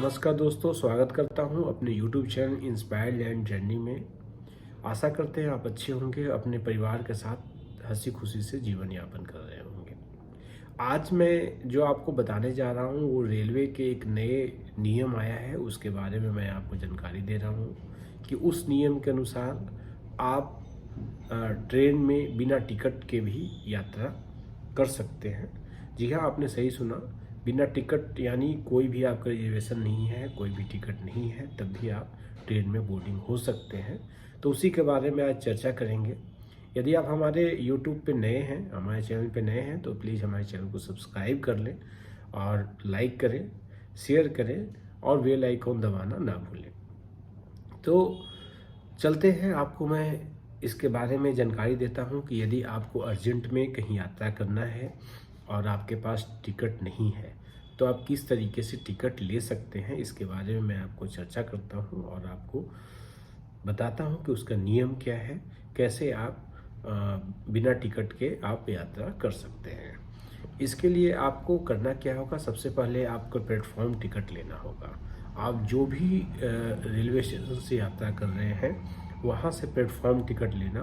नमस्कार दोस्तों, स्वागत करता हूं अपने YouTube channel inspire land journey में। आशा करते हैं आप अच्छे होंगे, अपने परिवार के साथ हंसी खुशी से जीवन यापन कर रहे होंगे। आज मैं जो आपको बताने जा रहा हूं वो रेलवे के एक नए नियम आया है, उसके बारे में मैं आपको जानकारी दे रहा हूं कि उस नियम के अनुसार आप ट्रेन में बिना टिकट के भी यात्रा कर सकते हैं। जी हाँ, आपने सही सुना, बिना टिकट यानी कोई भी आपका रिजर्वेशन नहीं है, कोई भी टिकट नहीं है, तब भी आप ट्रेन में बोर्डिंग हो सकते हैं। तो उसी के बारे में आज चर्चा करेंगे। यदि आप हमारे यूट्यूब पे नए हैं, हमारे चैनल पे नए हैं, तो प्लीज़ हमारे चैनल को सब्सक्राइब कर लें और लाइक करें, शेयर करें और बेल आइकॉन दबाना ना भूलें। तो चलते हैं, आपको मैं इसके बारे में जानकारी देता हूं कि यदि आपको अर्जेंट में कहीं यात्रा करना है और आपके पास टिकट नहीं है तो आप किस तरीके से टिकट ले सकते हैं, इसके बारे में मैं आपको चर्चा करता हूं और आपको बताता हूं कि उसका नियम क्या है, कैसे आप बिना टिकट के आप यात्रा कर सकते हैं। इसके लिए आपको करना क्या होगा, सबसे पहले आपको प्लेटफॉर्म टिकट लेना होगा। आप जो भी रेलवे स्टेशन से यात्रा कर रहे हैं वहाँ से प्लेटफॉर्म टिकट लेना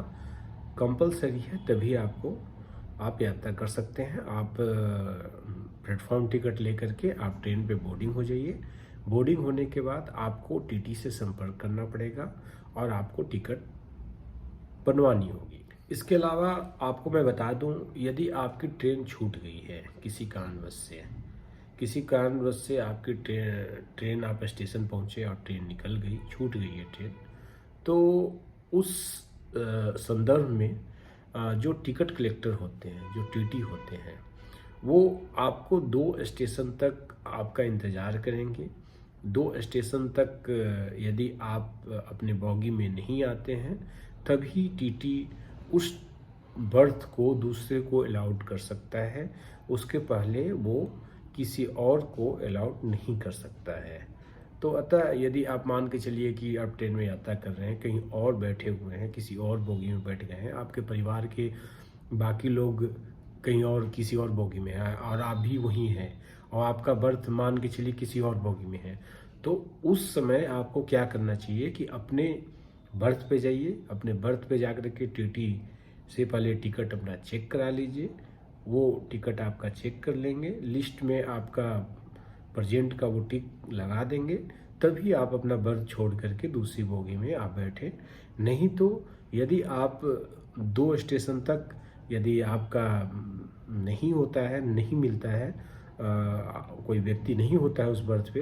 कंपलसरी है, तभी आप यात्रा कर सकते हैं। आप प्लेटफॉर्म टिकट लेकर के आप ट्रेन पे बोर्डिंग हो जाइए। बोर्डिंग होने के बाद आपको टीटी से संपर्क करना पड़ेगा और आपको टिकट बनवानी होगी। इसके अलावा आपको मैं बता दूं, यदि आपकी ट्रेन छूट गई है किसी कारणवश से आपकी ट्रेन आप स्टेशन पहुंचे और ट्रेन निकल गई, छूट गई है ट्रेन, तो उस संदर्भ में जो टिकट कलेक्टर होते हैं, जो टीटी होते हैं, वो आपको 2 स्टेशन तक आपका इंतज़ार करेंगे। 2 स्टेशन तक यदि आप अपने बॉगी में नहीं आते हैं तभी टीटी उस बर्थ को दूसरे को अलाउड कर सकता है, उसके पहले वो किसी और को अलाउड नहीं कर सकता है। तो अतः यदि आप मान के चलिए कि आप ट्रेन में यात्रा कर रहे हैं, कहीं और बैठे हुए हैं, किसी और बोगी में बैठ गए हैं, आपके परिवार के बाकी लोग कहीं और किसी और बोगी में है और आप भी वहीं हैं और आपका बर्थ मान के चलिए किसी और बोगी में है, तो उस समय आपको क्या करना चाहिए कि अपने बर्थ पे जाइए। अपने बर्थ पे जाकर के टीटी से पहले टिकट अपना चेक करा लीजिए। वो टिकट आपका चेक कर लेंगे, लिस्ट में आपका प्रेजेंट का वो टिक लगा देंगे, तभी आप अपना बर्थ छोड़ करके दूसरी बोगी में आप बैठे। नहीं तो यदि आप 2 स्टेशन तक यदि आपका नहीं होता है, नहीं मिलता है, कोई व्यक्ति नहीं होता है उस बर्थ पे,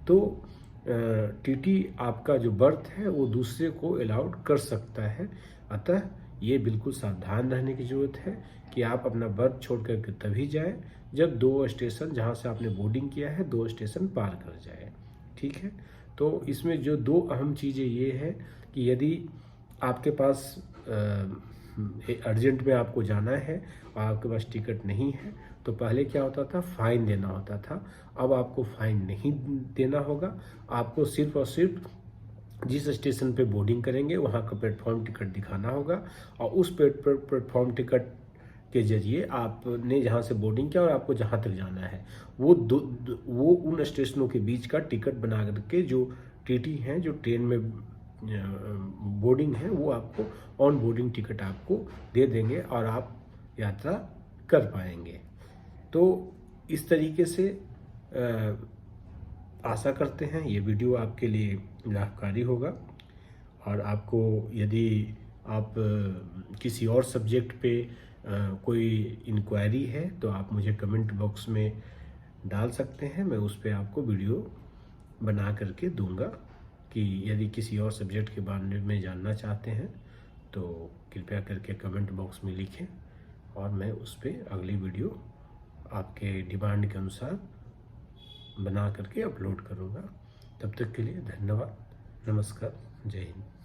तो टीटी आपका जो बर्थ है वो दूसरे को अलाउड कर सकता है। अतः ये बिल्कुल सावधान रहने की ज़रूरत है कि आप अपना बर्थ छोड़ करके तभी जाएं जब 2 स्टेशन जहां से आपने बोर्डिंग किया है 2 स्टेशन पार कर जाए। ठीक है, तो इसमें जो 2 अहम चीज़ें ये है कि यदि आपके पास अर्जेंट में आपको जाना है और आपके पास टिकट नहीं है तो पहले क्या होता था, फ़ाइन देना होता था। अब आपको फ़ाइन नहीं देना होगा, आपको सिर्फ और सिर्फ जिस स्टेशन पे बोर्डिंग करेंगे वहाँ का प्लेटफॉर्म टिकट दिखाना होगा और उस प्लेटफॉर्म टिकट के जरिए आपने जहाँ से बोर्डिंग किया और आपको जहाँ तक जाना है वो उन स्टेशनों के बीच का टिकट बना करके जो टीटी हैं, जो ट्रेन में बोर्डिंग है, वो आपको ऑन बोर्डिंग टिकट आपको दे देंगे और आप यात्रा कर पाएंगे। तो इस तरीके से आशा करते हैं ये वीडियो आपके लिए लाभकारी होगा और आपको यदि आप किसी और सब्जेक्ट पे कोई इंक्वायरी है तो आप मुझे कमेंट बॉक्स में डाल सकते हैं। मैं उस पर आपको वीडियो बना करके दूंगा कि यदि किसी और सब्जेक्ट के बारे में जानना चाहते हैं तो कृपया करके कमेंट बॉक्स में लिखें और मैं उस पर अगली वीडियो आपके डिमांड के अनुसार बना करके अपलोड करूँगा। तब तक के लिए धन्यवाद, नमस्कार, जय हिंद।